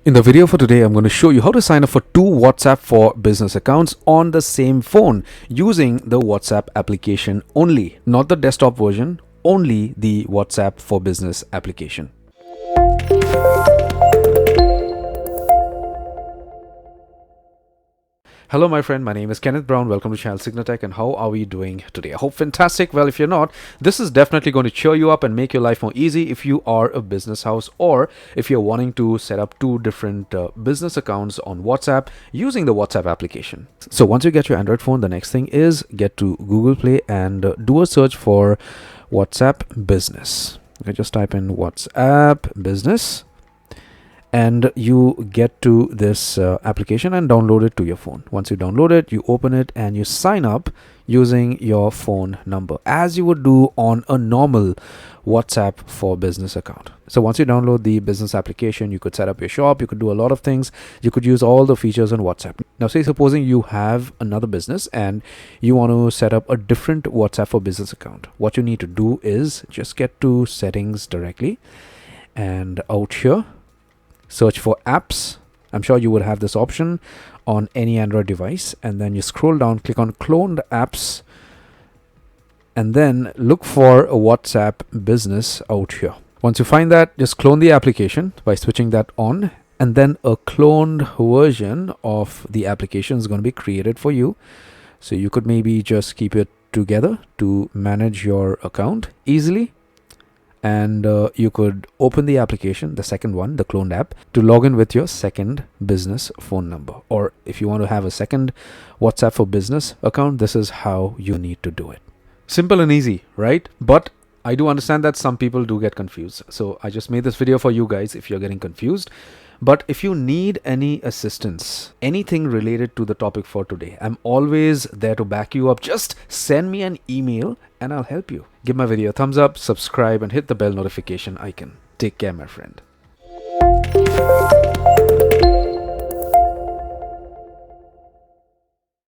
In the video for today, I'm going to show you how to sign up for two WhatsApp for Business accounts on the same phone using the WhatsApp application only, not the desktop version, only the WhatsApp for Business application. Hello my friend, my name is Kenneth Brown. Welcome to Channel Signatech, and how are we doing today? I hope fantastic. Well, if you're not, this is definitely going to cheer you up and make your life more easy if you are a business house or if you're wanting to set up two different business accounts on WhatsApp using the WhatsApp application. So once you get your Android phone, the next thing is get to Google Play and do a search for WhatsApp Business. Okay, just type in WhatsApp Business and you get to this application and download it to your phone. Once you download it, you open it and you sign up using your phone number as you would do on a normal WhatsApp for Business account. So once you download the business application, you could set up your shop, you could do a lot of things, you could use all the features on WhatsApp. Now say supposing you have another business and you want to set up a different WhatsApp for Business account. What you need to do is just get to settings directly and out here search for apps. I'm sure you would have this option on any Android device, and then you scroll down, click on cloned apps, and then look for a WhatsApp Business out here. Once you find that, just clone the application by switching that on, and then a cloned version of the application is going to be created for you. So you could maybe just keep it together to manage your account easily. And you could open the application, the second one, the cloned app, to log in with your second business phone number. Or if you want to have a second WhatsApp for Business account, this is how you need to do it. Simple and easy, right? But I do understand that some people do get confused. So I just made this video for you guys if you're getting confused. But if you need any assistance, anything related to the topic for today, I'm always there to back you up. Just send me an email and I'll help you. Give my video a thumbs up, subscribe, and hit the bell notification icon. Take care, my friend.